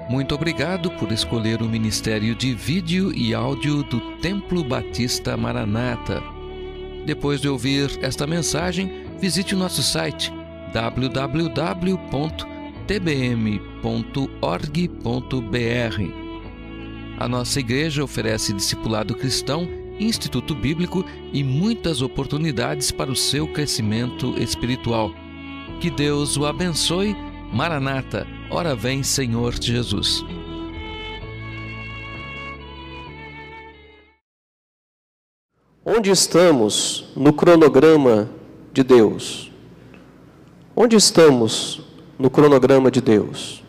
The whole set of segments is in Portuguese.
Muito obrigado por escolher o Ministério de Vídeo e Áudio do Templo Batista Maranata. Depois de ouvir esta mensagem, visite o nosso site www.tbm.org.br. A nossa igreja oferece discipulado cristão, instituto bíblico e muitas oportunidades para o seu crescimento espiritual. Que Deus o abençoe. Maranata, ora vem, Senhor Jesus. Onde estamos no cronograma de Deus? Onde estamos no cronograma de Deus?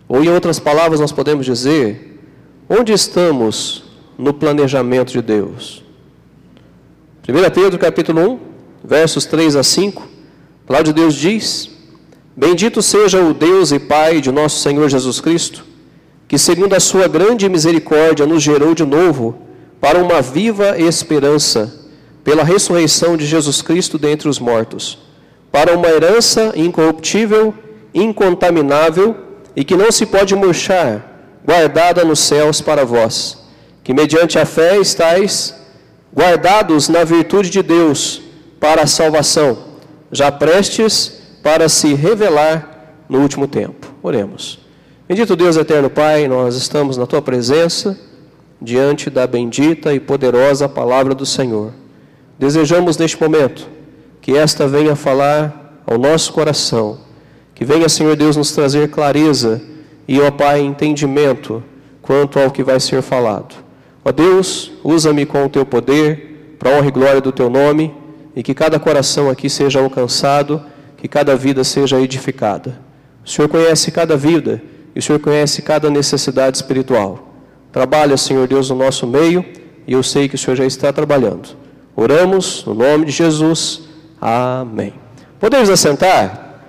Ou, em outras palavras, nós podemos dizer, onde estamos no planejamento de Deus? 1 Pedro capítulo 1, versos 3 a 5, a palavra de Deus diz: Bendito seja o Deus e Pai de nosso Senhor Jesus Cristo, que segundo a sua grande misericórdia nos gerou de novo para uma viva esperança, pela ressurreição de Jesus Cristo dentre os mortos, para uma herança incorruptível, incontaminável e que não se pode murchar, guardada nos céus para vós, que mediante a fé estáis guardados na virtude de Deus para a salvação, já prestes para se revelar no último tempo. Oremos. Bendito Deus eterno Pai, nós estamos na Tua presença, diante da bendita e poderosa palavra do Senhor. Desejamos neste momento que esta venha falar ao nosso coração, que venha, Senhor Deus, nos trazer clareza e, ó Pai, entendimento quanto ao que vai ser falado. Ó Deus, usa-me com o Teu poder, para a honra e glória do Teu nome, e que cada coração aqui seja alcançado, que cada vida seja edificada. O Senhor conhece cada vida e o Senhor conhece cada necessidade espiritual. Trabalha, Senhor Deus, no nosso meio e eu sei que o Senhor já está trabalhando. Oramos no nome de Jesus. Amém. Podemos assentar?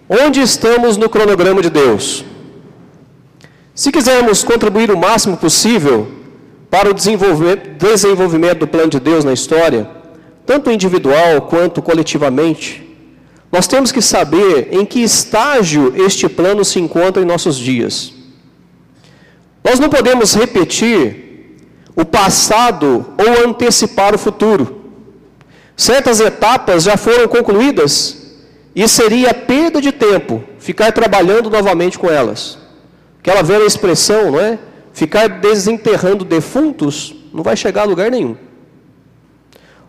Onde estamos no cronograma de Deus? Se quisermos contribuir o máximo possível para o desenvolvimento do plano de Deus na história, tanto individual quanto coletivamente, nós temos que saber em que estágio este plano se encontra em nossos dias. Nós não podemos repetir o passado ou antecipar o futuro. Certas etapas já foram concluídas e seria perda de tempo ficar trabalhando novamente com elas. Aquela velha expressão, não é? Ficar desenterrando defuntos não vai chegar a lugar nenhum.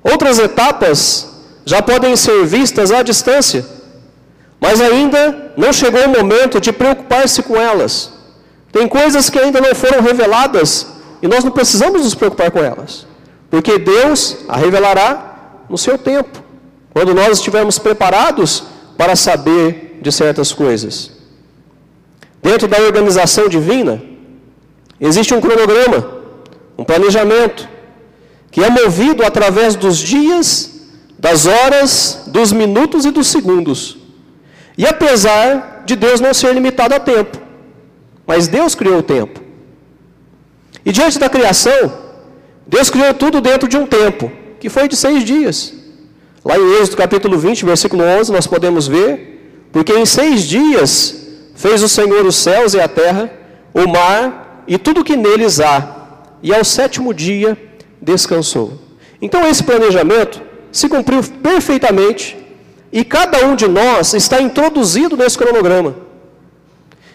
Outras etapas já podem ser vistas à distância, mas ainda não chegou o momento de preocupar-se com elas. Tem coisas que ainda não foram reveladas e nós não precisamos nos preocupar com elas, porque Deus a revelará no seu tempo, quando nós estivermos preparados para saber de certas coisas. Dentro da organização divina, existe um cronograma, um planejamento, que é movido através dos dias, das horas, dos minutos e dos segundos. E apesar de Deus não ser limitado a tempo, mas Deus criou o tempo. E diante da criação, Deus criou tudo dentro de um tempo, que foi de 6 dias. Lá em Êxodo capítulo 20, versículo 11, nós podemos ver, porque em 6 dias fez o Senhor os céus e a terra, o mar e tudo que neles há, e ao 7º dia descansou. Então esse planejamento se cumpriu perfeitamente e cada um de nós está introduzido nesse cronograma.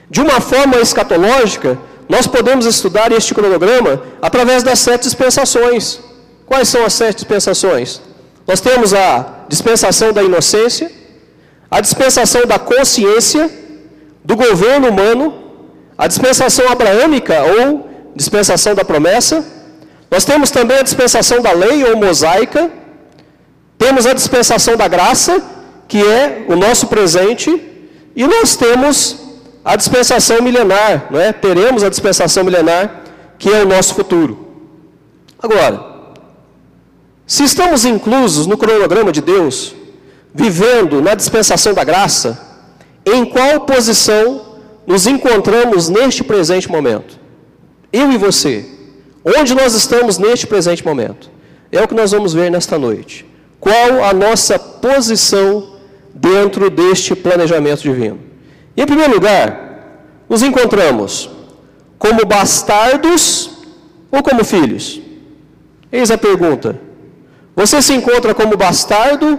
De uma forma escatológica, nós podemos estudar este cronograma através das 7 dispensações. Quais são as 7 dispensações? Nós temos a dispensação da inocência, a dispensação da consciência, do governo humano, a dispensação abraâmica ou dispensação da promessa. Nós temos também a dispensação da lei ou mosaica. Temos a dispensação da graça, que é o nosso presente, e nós temos a dispensação milenar, não é? Teremos a dispensação milenar, que é o nosso futuro. Agora, se estamos inclusos no cronograma de Deus, vivendo na dispensação da graça, em qual posição nos encontramos neste presente momento? Eu e você, onde nós estamos neste presente momento? É o que nós vamos ver nesta noite. Qual a nossa posição dentro deste planejamento divino? E, em primeiro lugar, nos encontramos? Como bastardos ou como filhos? Eis a pergunta. Você se encontra como bastardo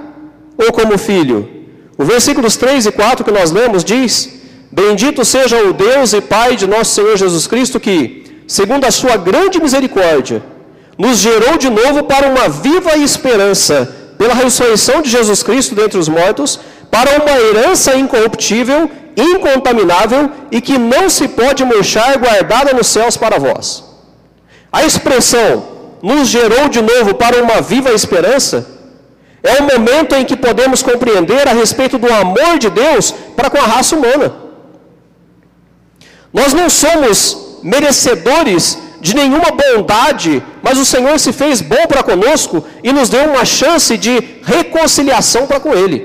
ou como filho? O versículos 3 e 4 que nós lemos diz: Bendito seja o Deus e Pai de nosso Senhor Jesus Cristo, que, segundo a sua grande misericórdia, nos gerou de novo para uma viva esperança, pela ressurreição de Jesus Cristo dentre os mortos, para uma herança incorruptível, incontaminável e que não se pode murchar, guardada nos céus para vós. A expressão nos gerou de novo para uma viva esperança é o momento em que podemos compreender a respeito do amor de Deus para com a raça humana. Nós não somos merecedores de nenhuma bondade, mas o Senhor se fez bom para conosco e nos deu uma chance de reconciliação para com Ele.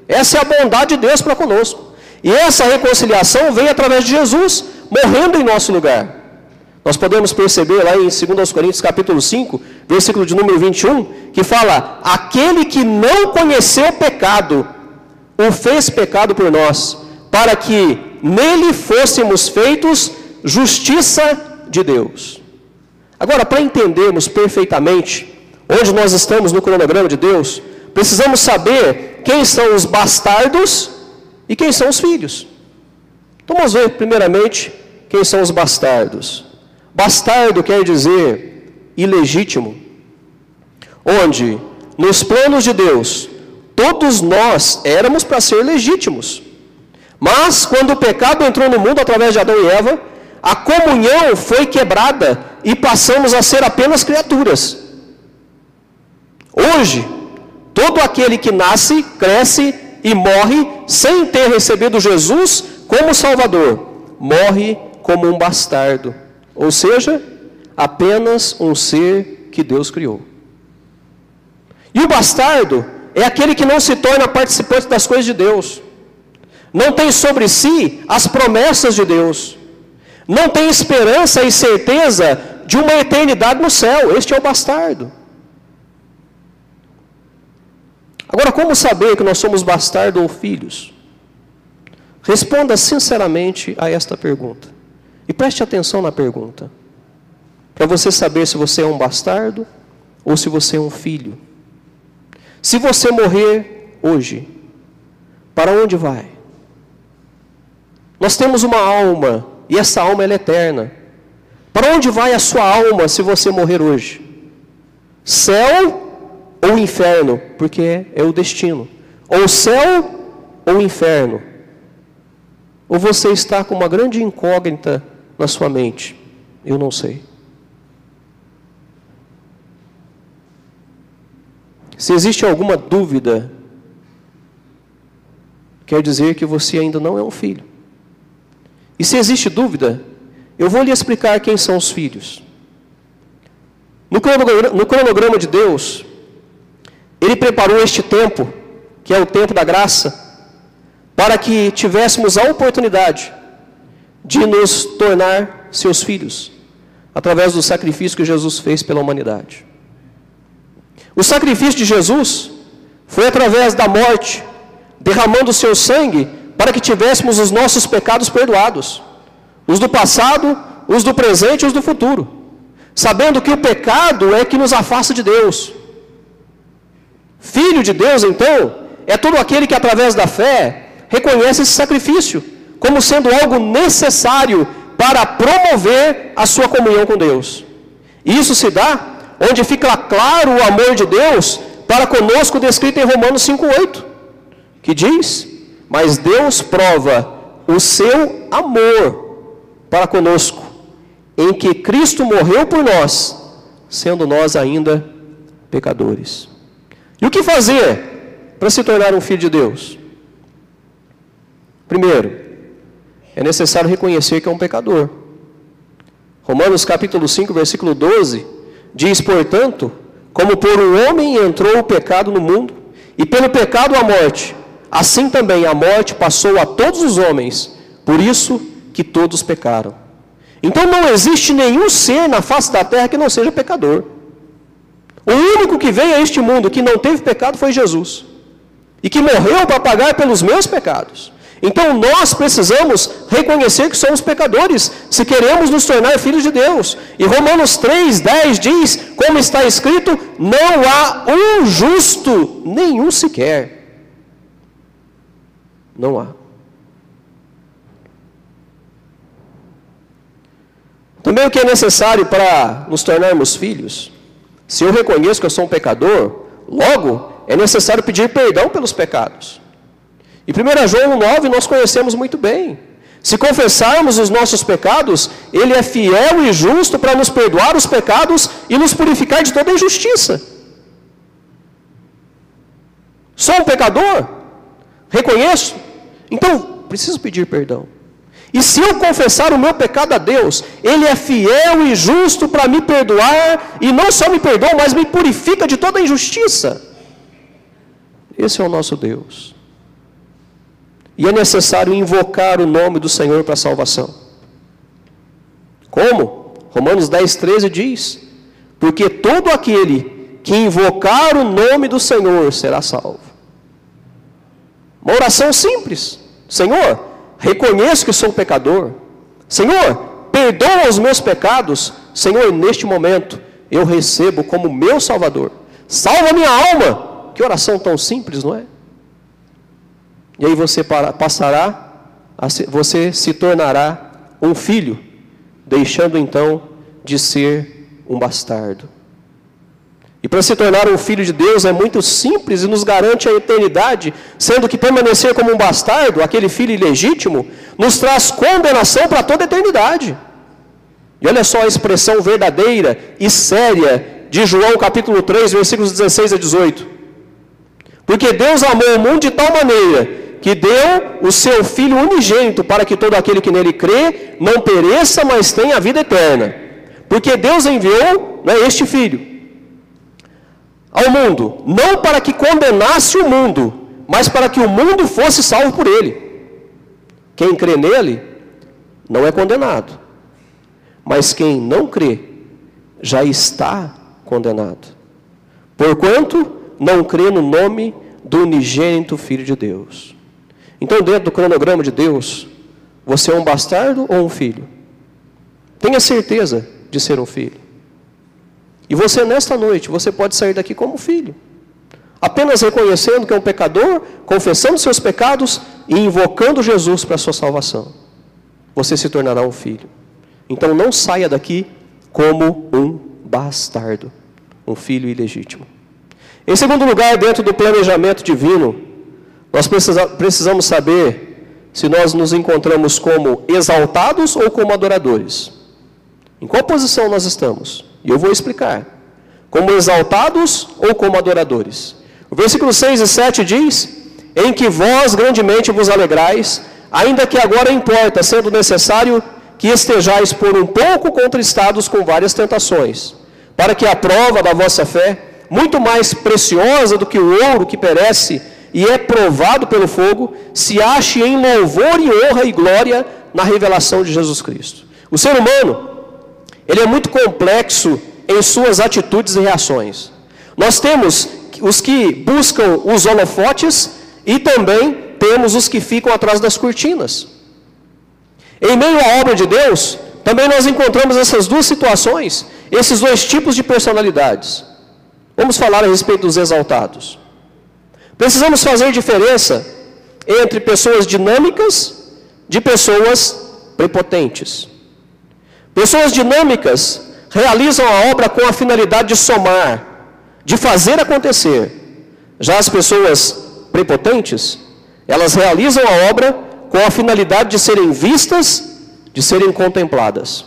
Essa é a bondade de Deus para conosco. E essa reconciliação vem através de Jesus, morrendo em nosso lugar. Nós podemos perceber lá em 2 Coríntios capítulo 5, versículo de número 21, que fala: aquele que não conheceu pecado, o fez pecado por nós, para que nele fôssemos feitos justiça de Deus. Agora, para entendermos perfeitamente onde nós estamos no cronograma de Deus, precisamos saber quem são os bastardos e quem são os filhos. Então vamos ver primeiramente quem são os bastardos. Bastardo quer dizer ilegítimo, onde nos planos de Deus todos nós éramos para ser legítimos. Mas quando o pecado entrou no mundo através de Adão e Eva, a comunhão foi quebrada e passamos a ser apenas criaturas. Hoje, todo aquele que nasce, cresce e morre sem ter recebido Jesus como Salvador, morre como um bastardo, ou seja, apenas um ser que Deus criou. E o bastardo é aquele que não se torna participante das coisas de Deus, não tem sobre si as promessas de Deus, não tem esperança e certeza de uma eternidade no céu. Este é o bastardo. Agora, como saber que nós somos bastardos ou filhos? Responda sinceramente a esta pergunta. E preste atenção na pergunta, para você saber se você é um bastardo ou se você é um filho. Se você morrer hoje, para onde vai? Nós temos uma alma, e essa alma ela é eterna. Para onde vai a sua alma se você morrer hoje? Céu ou inferno? Porque é o destino. Ou céu ou inferno? Ou você está com uma grande incógnita na sua mente? Eu não sei. Se existe alguma dúvida, quer dizer que você ainda não é um filho. E se existe dúvida, eu vou lhe explicar quem são os filhos. No cronograma de Deus, Ele preparou este tempo, que é o tempo da graça, para que tivéssemos a oportunidade de nos tornar seus filhos, através do sacrifício que Jesus fez pela humanidade. O sacrifício de Jesus foi através da morte, derramando o seu sangue, para que tivéssemos os nossos pecados perdoados, os do passado, os do presente e os do futuro, sabendo que o pecado é que nos afasta de Deus. Filho de Deus, então, é todo aquele que através da fé reconhece esse sacrifício como sendo algo necessário para promover a sua comunhão com Deus. E isso se dá onde fica claro o amor de Deus para conosco, descrito em Romanos 5,8, que diz: mas Deus prova o seu amor para conosco, em que Cristo morreu por nós, sendo nós ainda pecadores. E o que fazer para se tornar um filho de Deus? Primeiro, é necessário reconhecer que é um pecador. Romanos capítulo 5, versículo 12, diz: portanto, como por um homem entrou o pecado no mundo, e pelo pecado a morte, assim também a morte passou a todos os homens, por isso que todos pecaram. Então não existe nenhum ser na face da terra que não seja pecador. O único que veio a este mundo que não teve pecado foi Jesus, e que morreu para pagar pelos meus pecados. Então nós precisamos reconhecer que somos pecadores, se queremos nos tornar filhos de Deus. E Romanos 3:10 diz, como está escrito, não há um justo, nenhum sequer. Não há. Também o que é necessário para nos tornarmos filhos? Se eu reconheço que eu sou um pecador, logo é necessário pedir perdão pelos pecados. E 1 João 9 nós conhecemos muito bem. Se confessarmos os nossos pecados, Ele é fiel e justo para nos perdoar os pecados e nos purificar de toda injustiça. Sou um pecador? Reconheço? Então, preciso pedir perdão. E se eu confessar o meu pecado a Deus, Ele é fiel e justo para me perdoar, e não só me perdoa, mas me purifica de toda injustiça. Esse é o nosso Deus. E é necessário invocar o nome do Senhor para a salvação. Como? Romanos 10:13 diz, porque todo aquele que invocar o nome do Senhor será salvo. Uma oração simples. Senhor, reconheço que sou pecador. Senhor, perdoa os meus pecados. Senhor, neste momento, eu recebo como meu Salvador. Salva minha alma. Que oração tão simples, não é? E aí você você se tornará um filho, deixando então de ser um bastardo. E para se tornar um filho de Deus é muito simples e nos garante a eternidade, sendo que permanecer como um bastardo, aquele filho ilegítimo, nos traz condenação para toda a eternidade. E olha só a expressão verdadeira e séria de João capítulo 3, versículos 16 a 18. Porque Deus amou o mundo de tal maneira que deu o seu Filho unigênito para que todo aquele que nele crê não pereça, mas tenha a vida eterna. Porque Deus enviou este Filho ao mundo, não para que condenasse o mundo, mas para que o mundo fosse salvo por ele. Quem crê nele não é condenado, mas quem não crê já está condenado, porquanto não crê no nome do unigênito Filho de Deus. Então, dentro do cronograma de Deus, você é um bastardo ou um filho? Tenha certeza de ser um filho. E você, nesta noite, você pode sair daqui como filho. Apenas reconhecendo que é um pecador, confessando seus pecados e invocando Jesus para a sua salvação. Você se tornará um filho. Então, não saia daqui como um bastardo, um filho ilegítimo. Em segundo lugar, dentro do planejamento divino, nós precisamos saber se nós nos encontramos como exaltados ou como adoradores. Em qual posição nós estamos? E eu vou explicar. Como exaltados ou como adoradores? O versículo 6 e 7 diz, em que vós grandemente vos alegrais, ainda que agora importa, sendo necessário, que estejais por um pouco contristados com várias tentações, para que a prova da vossa fé, muito mais preciosa do que o ouro que perece e é provado pelo fogo, se ache em louvor e honra e glória na revelação de Jesus Cristo. O ser humano, ele é muito complexo em suas atitudes e reações. Nós temos os que buscam os holofotes e também temos os que ficam atrás das cortinas. Em meio à obra de Deus, também nós encontramos essas duas situações, esses dois tipos de personalidades. Vamos falar a respeito dos exaltados. Precisamos fazer diferença entre pessoas dinâmicas de pessoas prepotentes. Pessoas dinâmicas realizam a obra com a finalidade de somar, de fazer acontecer. Já as pessoas prepotentes, elas realizam a obra com a finalidade de serem vistas, de serem contempladas.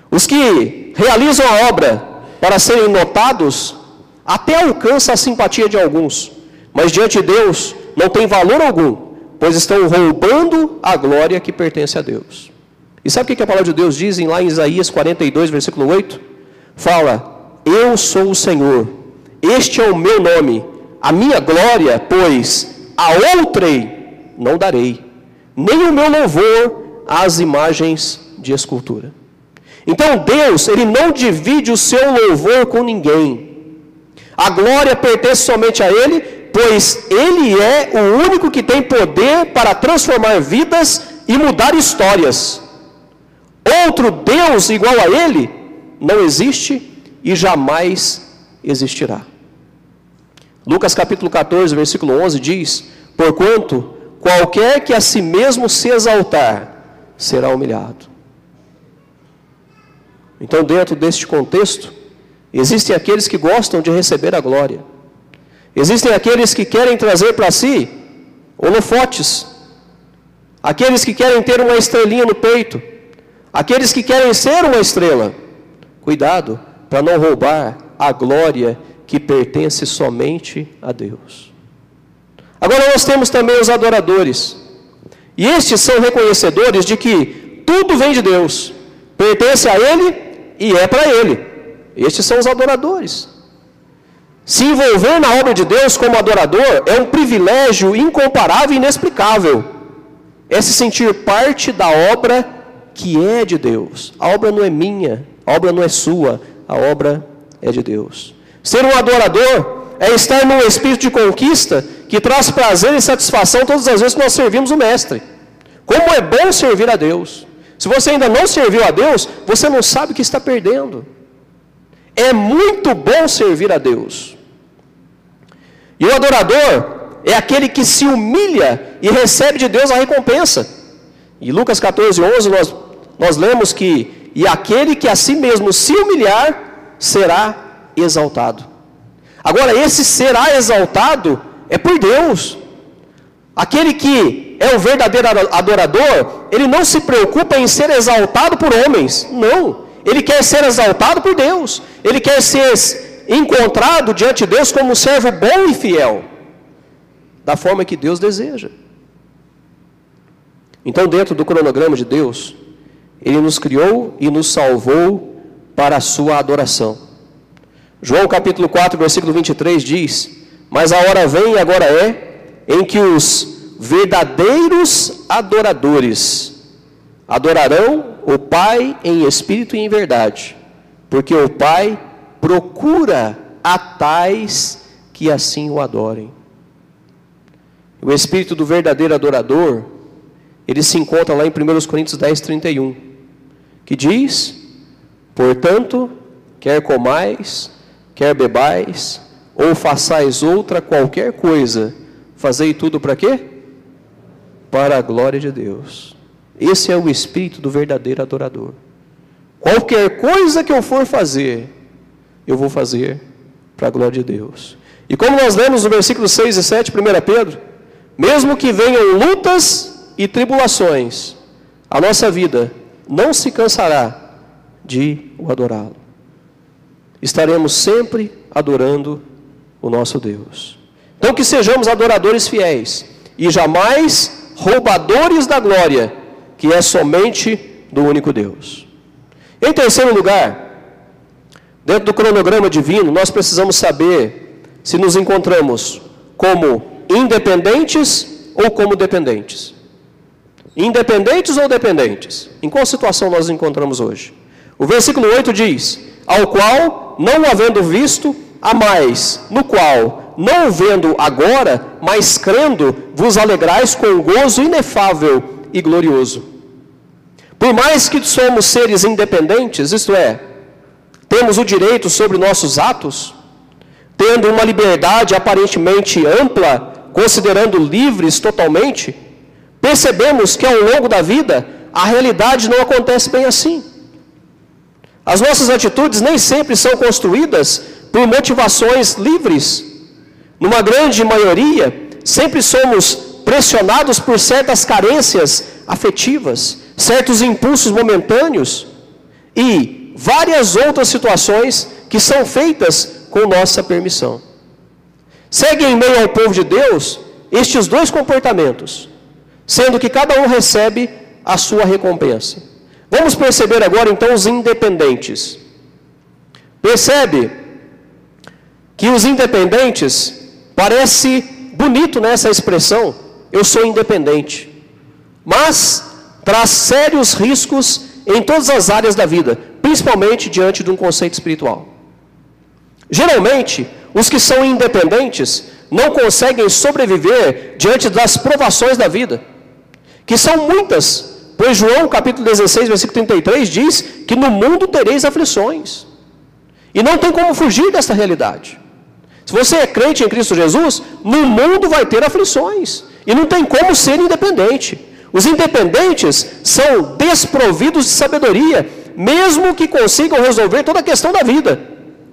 Os que realizam a obra para serem notados, até alcançam a simpatia de alguns, mas diante de Deus não tem valor algum, pois estão roubando a glória que pertence a Deus. E sabe o que a palavra de Deus diz lá em Isaías 42, versículo 8? Fala, eu sou o Senhor, este é o meu nome, a minha glória, pois a outrem não darei, nem o meu louvor às imagens de escultura. Então Deus, Ele não divide o seu louvor com ninguém. A glória pertence somente a Ele, pois Ele é o único que tem poder para transformar vidas e mudar histórias. Outro Deus igual a Ele não existe e jamais existirá. Lucas capítulo 14, versículo 11 diz: porquanto qualquer que a si mesmo se exaltar, será humilhado. Então, dentro deste contexto, existem aqueles que gostam de receber a glória. Existem aqueles que querem trazer para si holofotes. Aqueles que querem ter uma estrelinha no peito. Aqueles que querem ser uma estrela. Cuidado para não roubar a glória que pertence somente a Deus. Agora nós temos também os adoradores. E estes são reconhecedores de que tudo vem de Deus, pertence a Ele e é para Ele. Estes são os adoradores. Se envolver na obra de Deus como adorador é um privilégio incomparável e inexplicável. É se sentir parte da obra que é de Deus. A obra não é minha, a obra não é sua, a obra é de Deus. Ser um adorador é estar num espírito de conquista que traz prazer e satisfação todas as vezes que nós servimos o Mestre. Como é bom servir a Deus. Se você ainda não serviu a Deus, você não sabe o que está perdendo. É muito bom servir a Deus. E o adorador é aquele que se humilha e recebe de Deus a recompensa. Em Lucas 14, 11, nós lemos que: e aquele que a si mesmo se humilhar, será exaltado. Agora, esse será exaltado é por Deus. Aquele que é o verdadeiro adorador, ele não se preocupa em ser exaltado por homens. Não. Ele quer ser exaltado por Deus. Ele quer ser encontrado diante de Deus como um servo bom e fiel, da forma que Deus deseja. Então, dentro do cronograma de Deus, Ele nos criou e nos salvou para a sua adoração. João capítulo 4, versículo 23 diz: mas a hora vem e agora é, em que os verdadeiros adoradores adorarão o Pai em espírito e em verdade, porque o Pai procura a tais que assim o adorem. O espírito do verdadeiro adorador, ele se encontra lá em 1 Coríntios 10, 31, que diz: portanto, quer comais, quer bebais, ou façais outra qualquer coisa, fazei tudo para quê? Para a glória de Deus. Esse é o espírito do verdadeiro adorador. Qualquer coisa que eu for fazer, eu vou fazer para a glória de Deus. E como nós lemos no versículo 6 e 7, 1 Pedro, mesmo que venham lutas e tribulações, a nossa vida não se cansará de o adorá-lo. Estaremos sempre adorando o nosso Deus. Então que sejamos adoradores fiéis e jamais roubadores da glória, que é somente do único Deus. Em terceiro lugar, dentro do cronograma divino, nós precisamos saber se nos encontramos como independentes ou como dependentes. Independentes ou dependentes? Em qual situação nós nos encontramos hoje? O versículo 8 diz: ao qual, não havendo visto, amais, no qual, não vendo agora, mas crendo, vos alegrais com gozo inefável e glorioso. Por mais que somos seres independentes, isto é, temos o direito sobre nossos atos, tendo uma liberdade aparentemente ampla, considerando livres totalmente, percebemos que ao longo da vida, a realidade não acontece bem assim. As nossas atitudes nem sempre são construídas por motivações livres. Numa grande maioria, sempre somos pressionados por certas carências afetivas, certos impulsos momentâneos e várias outras situações que são feitas com nossa permissão. Segue em meio ao povo de Deus estes dois comportamentos, sendo que cada um recebe a sua recompensa. Vamos perceber agora então os independentes. Percebe que os independentes, parece bonito nessa expressão, eu sou independente, mas traz sérios riscos em todas as áreas da vida, principalmente diante de um conceito espiritual. Geralmente, os que são independentes não conseguem sobreviver diante das provações da vida, que são muitas, pois João capítulo 16, versículo 33 diz que no mundo tereis aflições, e não tem como fugir desta realidade. Se você é crente em Cristo Jesus, no mundo vai ter aflições, e não tem como ser independente. Os independentes são desprovidos de sabedoria, mesmo que consigam resolver toda a questão da vida,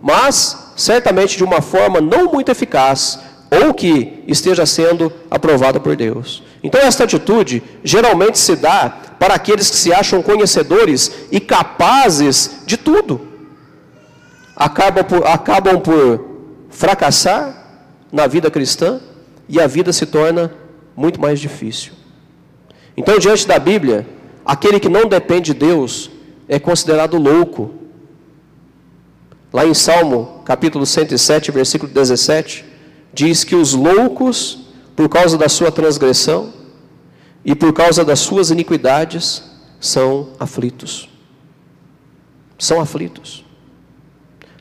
mas certamente de uma forma não muito eficaz, ou que esteja sendo aprovada por Deus. Então esta atitude geralmente se dá para aqueles que se acham conhecedores e capazes de tudo. Acabam por fracassar na vida cristã, e a vida se torna muito mais difícil. Então, diante da Bíblia, aquele que não depende de Deus é considerado louco. Lá em Salmo, capítulo 107, versículo 17, diz que os loucos, por causa da sua transgressão e por causa das suas iniquidades, são aflitos. São aflitos.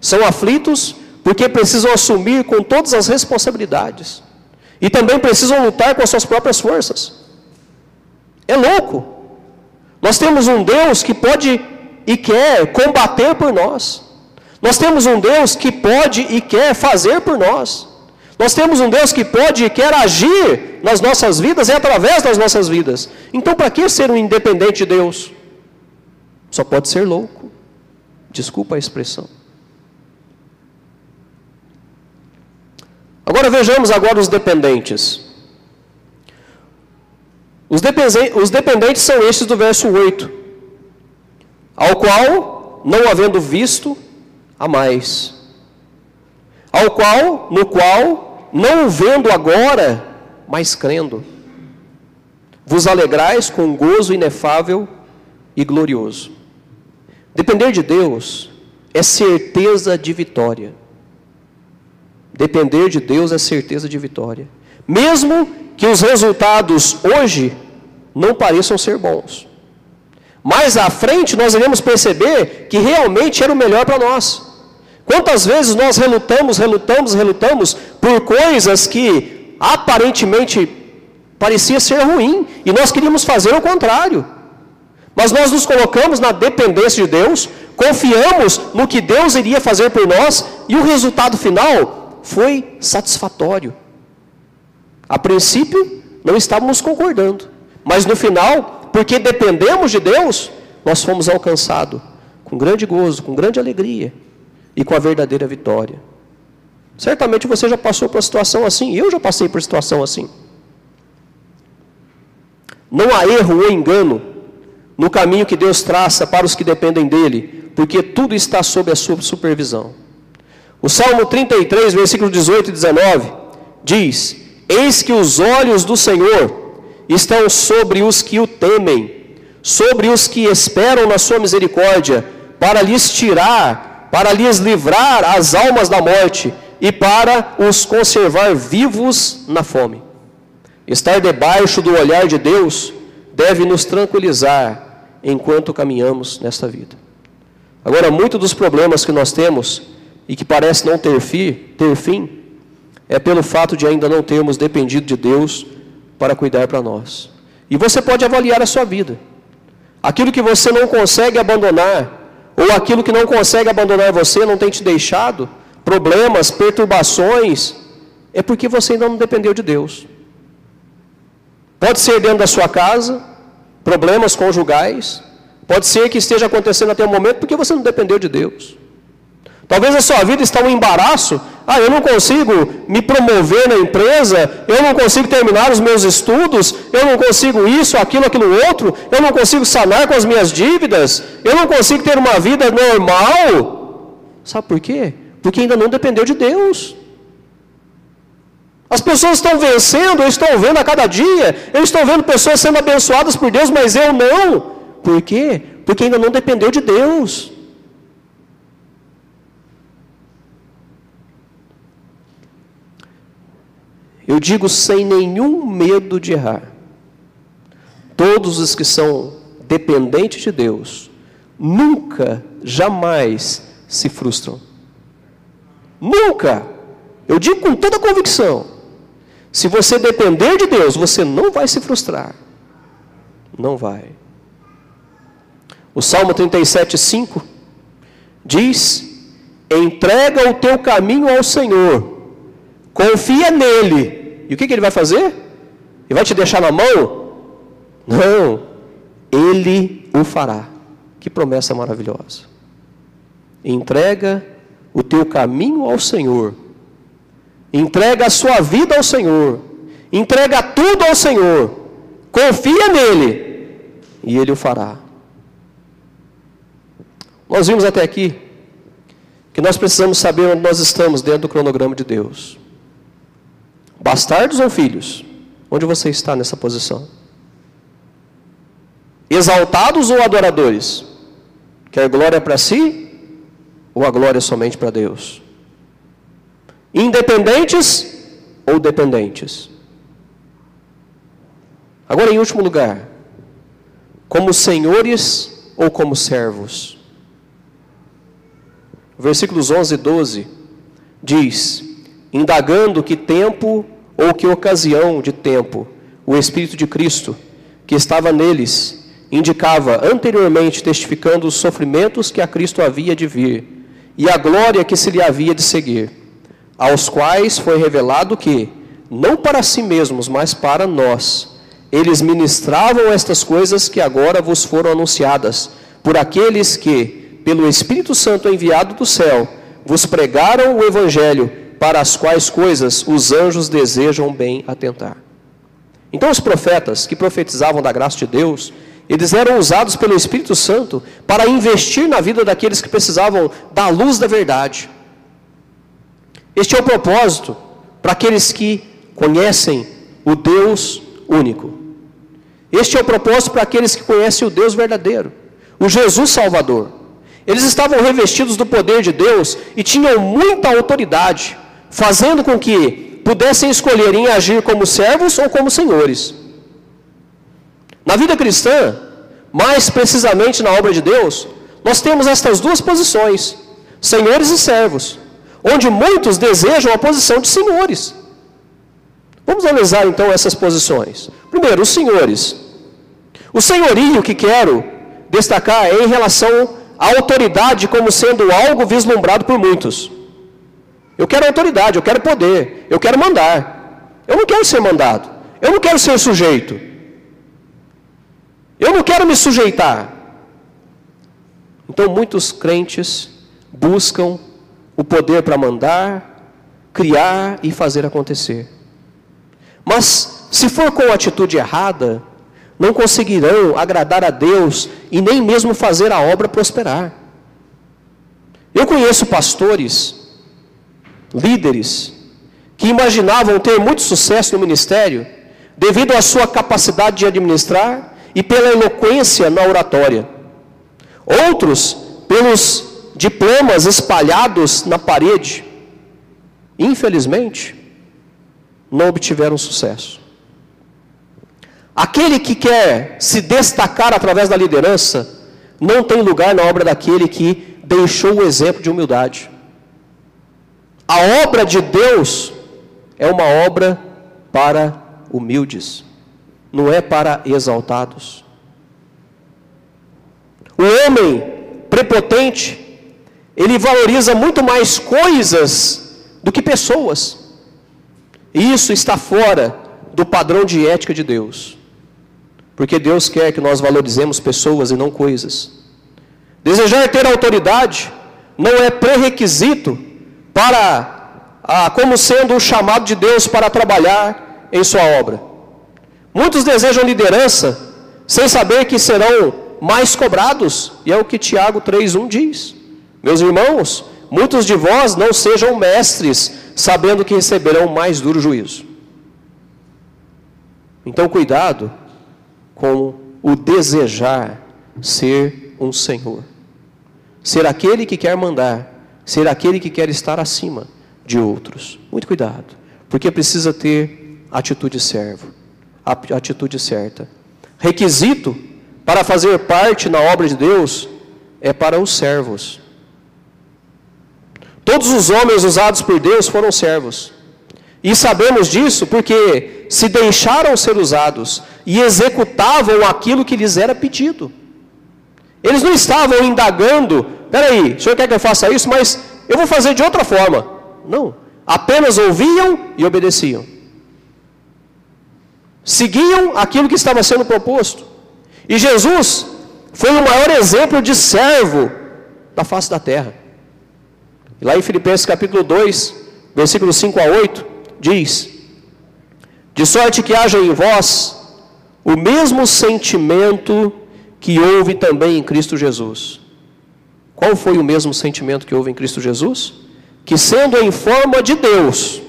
São aflitos porque precisam assumir com todas as responsabilidades. E também precisam lutar com as suas próprias forças. É louco. Nós temos um Deus que pode e quer combater por nós. Nós temos um Deus que pode e quer fazer por nós. Nós temos um Deus que pode e quer agir nas nossas vidas e através das nossas vidas. Então, para que ser um independente de Deus? Só pode ser louco. Desculpa a expressão. Agora vejamos agora os dependentes. Os dependentes são estes do verso 8. Ao qual, não havendo visto, amais. No qual, não vendo agora, mas crendo, vos alegrais com gozo inefável e glorioso. Depender de Deus é certeza de vitória. Depender de Deus é certeza de vitória. Mesmo que os resultados hoje não pareçam ser bons. Mais à frente nós iremos perceber que realmente era o melhor para nós. Quantas vezes nós relutamos por coisas que aparentemente parecia ser ruim, e nós queríamos fazer o contrário. Mas nós nos colocamos na dependência de Deus, confiamos no que Deus iria fazer por nós, e o resultado final foi satisfatório. A princípio, não estávamos concordando, mas no final, porque dependemos de Deus, nós fomos alcançados com grande gozo, com grande alegria e com a verdadeira vitória. Certamente você já passou por uma situação assim, eu já passei por situação assim. Não há erro ou engano no caminho que Deus traça para os que dependem dEle, porque tudo está sob a sua supervisão. O Salmo 33, versículos 18 e 19, diz: eis que os olhos do Senhor estão sobre os que o temem, sobre os que esperam na sua misericórdia, para lhes livrar as almas da morte e para os conservar vivos na fome. Estar debaixo do olhar de Deus deve nos tranquilizar enquanto caminhamos nesta vida. Agora, muitos dos problemas que nós temos e que parece não ter fim, é pelo fato de ainda não termos dependido de Deus para cuidar para nós. E você pode avaliar a sua vida. Aquilo que você não consegue abandonar, ou aquilo que não consegue abandonar você, não tem te deixado, problemas, perturbações, é porque você ainda não dependeu de Deus. Pode ser dentro da sua casa, problemas conjugais, pode ser que esteja acontecendo até o momento porque você não dependeu de Deus. Talvez a sua vida está um embaraço. Eu não consigo me promover na empresa, eu não consigo terminar os meus estudos, eu não consigo isso, aquilo outro, eu não consigo sanar com as minhas dívidas, eu não consigo ter uma vida normal. Sabe por quê? Porque ainda não dependeu de Deus. As pessoas estão vencendo, eu estou vendo a cada dia, eu estou vendo pessoas sendo abençoadas por Deus, mas eu não. Por quê? Porque ainda não dependeu de Deus. Eu digo sem nenhum medo de errar. Todos os que são dependentes de Deus, nunca, jamais se frustram. Nunca. Eu digo com toda convicção. Se você depender de Deus, você não vai se frustrar. Não vai. O Salmo 37:5 diz: entrega o teu caminho ao Senhor, confia nele. E o que ele vai fazer? Ele vai te deixar na mão? Não, ele o fará. Que promessa maravilhosa. Entrega o teu caminho ao Senhor, entrega a sua vida ao Senhor, entrega tudo ao Senhor, confia nele e ele o fará. Nós vimos até aqui que nós precisamos saber onde nós estamos dentro do cronograma de Deus. Bastardos ou filhos? Onde você está nessa posição? Exaltados ou adoradores? Quer glória para si ou a glória somente para Deus? Independentes ou dependentes? Agora, em último lugar, como senhores ou como servos? Versículos 11 e 12 diz: indagando que tempo ou que ocasião de tempo o Espírito de Cristo que estava neles indicava anteriormente, testificando os sofrimentos que a Cristo havia de vir e a glória que se lhe havia de seguir, aos quais foi revelado que, não para si mesmos, mas para nós, eles ministravam estas coisas que agora vos foram anunciadas, por aqueles que, pelo Espírito Santo enviado do céu, vos pregaram o Evangelho, para as quais coisas os anjos desejam bem atentar. Então os profetas que profetizavam da graça de Deus, eles eram usados pelo Espírito Santo para investir na vida daqueles que precisavam da luz da verdade. Este é o propósito para aqueles que conhecem o Deus único. Este é o propósito para aqueles que conhecem o Deus verdadeiro, o Jesus Salvador. Eles estavam revestidos do poder de Deus e tinham muita autoridade, fazendo com que pudessem escolher em agir como servos ou como senhores. Na vida cristã, mais precisamente na obra de Deus, nós temos estas duas posições, senhores e servos, onde muitos desejam a posição de senhores. Vamos analisar então essas posições. Primeiro, os senhores. O senhorio que quero destacar é em relação à autoridade como sendo algo vislumbrado por muitos. Eu quero autoridade, eu quero poder, eu quero mandar. Eu não quero ser mandado, eu não quero ser sujeito. Eu não quero me sujeitar. Então muitos crentes buscam o poder para mandar, criar e fazer acontecer. Mas se for com atitude errada, não conseguirão agradar a Deus e nem mesmo fazer a obra prosperar. Eu conheço pastores, líderes, que imaginavam ter muito sucesso no ministério devido à sua capacidade de administrar e pela eloquência na oratória. Outros, pelos diplomas espalhados na parede, infelizmente, não obtiveram sucesso. Aquele que quer se destacar através da liderança, não tem lugar na obra daquele que deixou o exemplo de humildade. A obra de Deus é uma obra para humildes, não é para exaltados. O homem prepotente, ele valoriza muito mais coisas do que pessoas. E isso está fora do padrão de ética de Deus. Porque Deus quer que nós valorizemos pessoas e não coisas. Desejar ter autoridade não é pré-requisito como sendo um chamado de Deus para trabalhar em sua obra. Muitos desejam liderança sem saber que serão mais cobrados, e é o que Tiago 3:1 diz. Meus irmãos, muitos de vós não sejam mestres, sabendo que receberão mais duro juízo. Então cuidado com o desejar ser um senhor, ser aquele que quer mandar, ser aquele que quer estar acima de outros. Muito cuidado, porque precisa ter atitude servo, a atitude certa. Requisito para fazer parte na obra de Deus é para os servos. Todos os homens usados por Deus foram servos. E sabemos disso porque se deixaram ser usados e executavam aquilo que lhes era pedido. Eles não estavam indagando, peraí, o senhor quer que eu faça isso, mas eu vou fazer de outra forma. Não, apenas ouviam e obedeciam. Seguiam aquilo que estava sendo proposto. E Jesus foi o maior exemplo de servo da face da terra. Lá em Filipenses capítulo 2, versículos 5 a 8, diz: de sorte que haja em vós o mesmo sentimento que houve também em Cristo Jesus. Qual foi o mesmo sentimento que houve em Cristo Jesus? Que sendo em forma de Deus,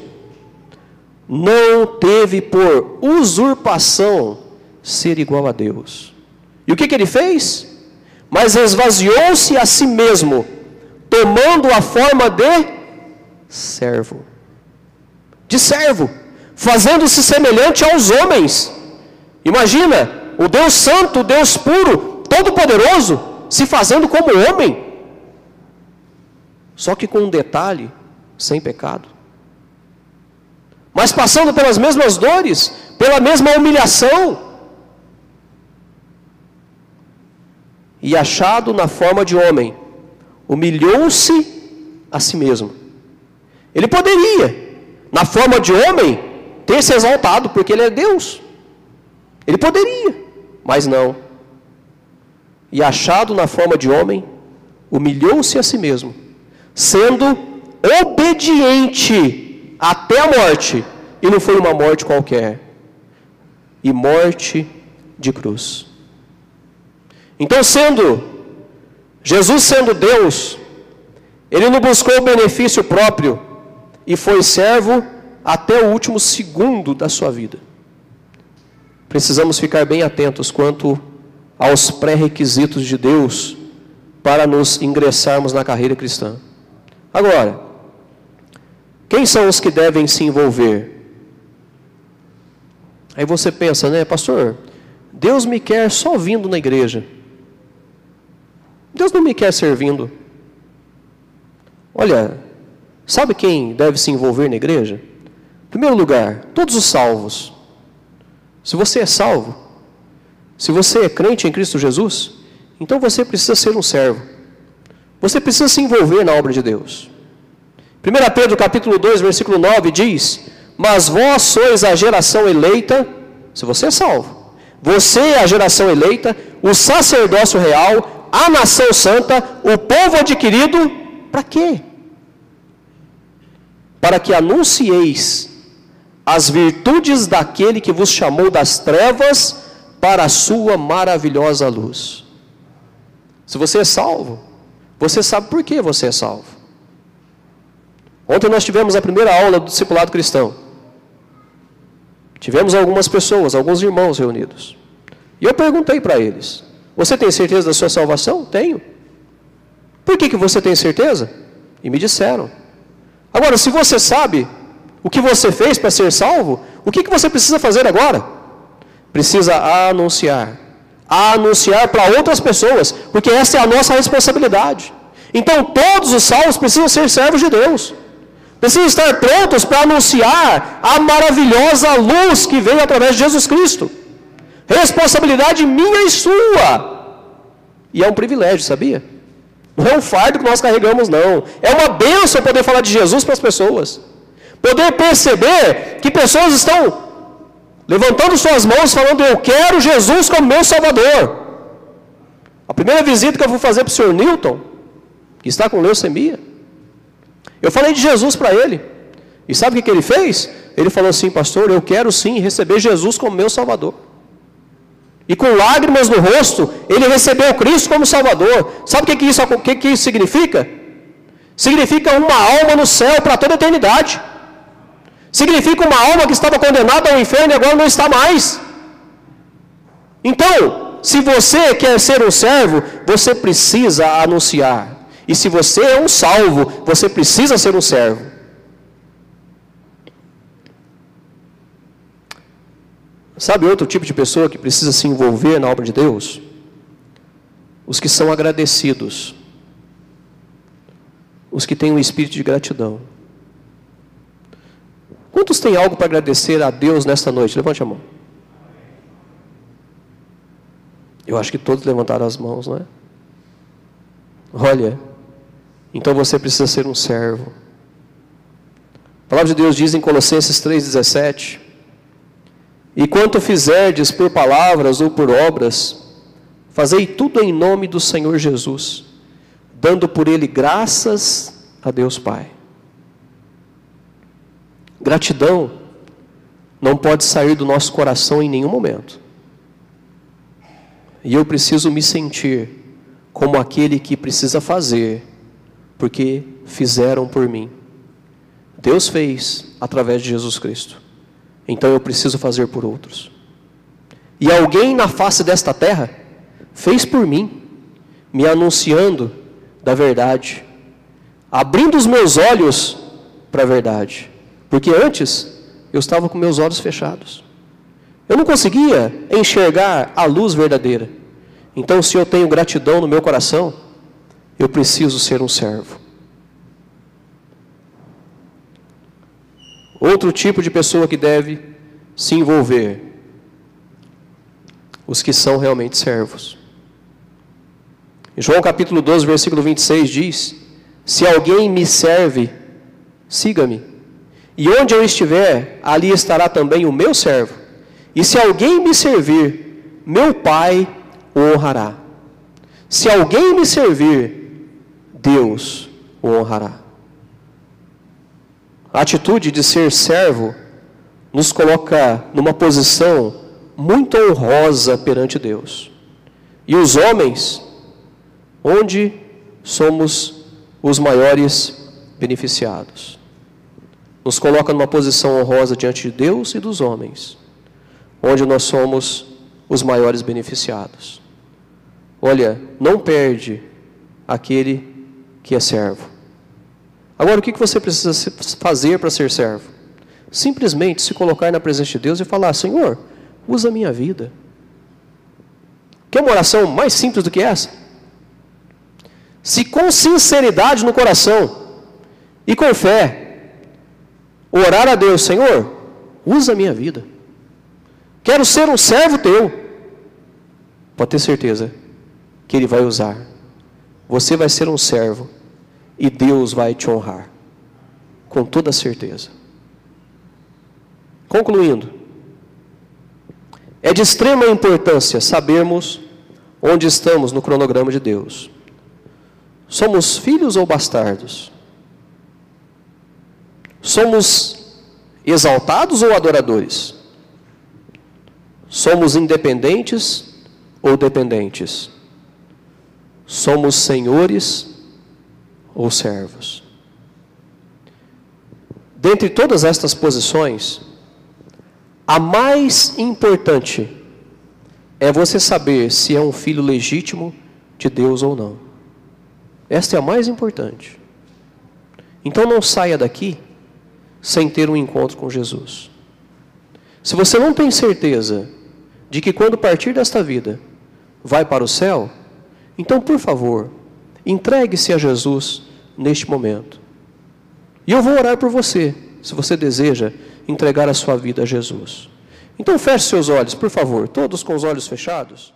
não teve por usurpação ser igual a Deus. E o que ele fez? Mas esvaziou-se a si mesmo, tomando a forma de servo. De servo, fazendo-se semelhante aos homens. Imagina, o Deus santo, o Deus puro, todo-poderoso, se fazendo como homem. Só que com um detalhe, sem pecado. Mas passando pelas mesmas dores, pela mesma humilhação. E achado na forma de homem, humilhou-se a si mesmo. Ele poderia, na forma de homem, ter se exaltado, porque ele é Deus. Ele poderia, mas não. E achado na forma de homem, humilhou-se a si mesmo, sendo obediente até a morte. E não foi uma morte qualquer, e morte de cruz. Então, Jesus sendo Deus, ele não buscou o benefício próprio e foi servo até o último segundo da sua vida. Precisamos ficar bem atentos quanto aos pré-requisitos de Deus para nos ingressarmos na carreira cristã. Agora, quem são os que devem se envolver? Aí você pensa, né, pastor, Deus me quer só vindo na igreja. Deus não me quer servindo. Olha, sabe quem deve se envolver na igreja? Em primeiro lugar, todos os salvos. Se você é salvo, se você é crente em Cristo Jesus, então você precisa ser um servo. Você precisa se envolver na obra de Deus. 1 Pedro capítulo 2, versículo 9 diz: mas vós sois a geração eleita, se você é salvo, você é a geração eleita, o sacerdócio real, a nação santa, o povo adquirido, para quê? Para que anuncieis as virtudes daquele que vos chamou das trevas para a sua maravilhosa luz. Se você é salvo, você sabe por que você é salvo. Ontem nós tivemos a primeira aula do discipulado cristão. Tivemos algumas pessoas, alguns irmãos reunidos. E eu perguntei para eles: você tem certeza da sua salvação? Tenho. Por que você tem certeza? E me disseram. Agora, se você sabe o que você fez para ser salvo, o que você precisa fazer agora? Precisa anunciar para outras pessoas, porque essa é a nossa responsabilidade. Então, todos os salvos precisam ser servos de Deus. Precisam estar prontos para anunciar a maravilhosa luz que veio através de Jesus Cristo. Responsabilidade minha e sua. E é um privilégio, sabia? Não é um fardo que nós carregamos, não. É uma bênção poder falar de Jesus para as pessoas. Poder perceber que pessoas estão levantando suas mãos falando: eu quero Jesus como meu Salvador. A primeira visita que eu vou fazer para o Sr. Newton, que está com leucemia, eu falei de Jesus para ele. E sabe o que ele fez? Ele falou assim: pastor, eu quero sim receber Jesus como meu Salvador. E com lágrimas no rosto, ele recebeu Cristo como Salvador. Sabe o que isso significa? Significa uma alma no céu para toda a eternidade. Significa uma alma que estava condenada ao inferno e agora não está mais. Então, se você quer ser um servo, você precisa anunciar. E se você é um salvo, você precisa ser um servo. Sabe outro tipo de pessoa que precisa se envolver na obra de Deus? Os que são agradecidos. Os que têm um espírito de gratidão. Quantos têm algo para agradecer a Deus nesta noite? Levante a mão. Eu acho que todos levantaram as mãos, não é? Olha, então você precisa ser um servo. A palavra de Deus diz em Colossenses 3,17: e quanto fizerdes por palavras ou por obras, fazei tudo em nome do Senhor Jesus, dando por Ele graças a Deus Pai. Gratidão não pode sair do nosso coração em nenhum momento. E eu preciso me sentir como aquele que precisa fazer, porque fizeram por mim. Deus fez através de Jesus Cristo. Então eu preciso fazer por outros. E alguém na face desta terra fez por mim, me anunciando da verdade, abrindo os meus olhos para a verdade. Porque antes eu estava com meus olhos fechados. Eu não conseguia enxergar a luz verdadeira. Então, se eu tenho gratidão no meu coração, eu preciso ser um servo. Outro tipo de pessoa que deve se envolver: os que são realmente servos. Em João capítulo 12, versículo 26 diz: se alguém me serve, siga-me. E onde eu estiver, ali estará também o meu servo. E se alguém me servir, meu Pai o honrará. Se alguém me servir, Deus o honrará. A atitude de ser servo nos coloca numa posição muito honrosa perante Deus. E os homens, onde somos os maiores beneficiados. Nos coloca numa posição honrosa diante de Deus e dos homens, onde nós somos os maiores beneficiados. Olha, não perde aquele que é servo. Agora, o que você precisa fazer para ser servo? Simplesmente se colocar na presença de Deus e falar: Senhor, usa a minha vida. Quer uma oração mais simples do que essa? Se com sinceridade no coração e com fé, orar a Deus: Senhor, usa a minha vida. Quero ser um servo teu. Pode ter certeza que Ele vai usar. Você vai ser um servo e Deus vai te honrar. Com toda certeza. Concluindo, é de extrema importância sabermos onde estamos no cronograma de Deus. Somos filhos ou bastardos? Somos exaltados ou adoradores? Somos independentes ou dependentes? Somos senhores ou servos? Dentre todas estas posições, a mais importante é você saber se é um filho legítimo de Deus ou não. Esta é a mais importante. Então não saia daqui sem ter um encontro com Jesus. Se você não tem certeza de que quando partir desta vida vai para o céu, então, por favor, entregue-se a Jesus neste momento. E eu vou orar por você, se você deseja entregar a sua vida a Jesus. Então feche seus olhos, por favor, todos com os olhos fechados.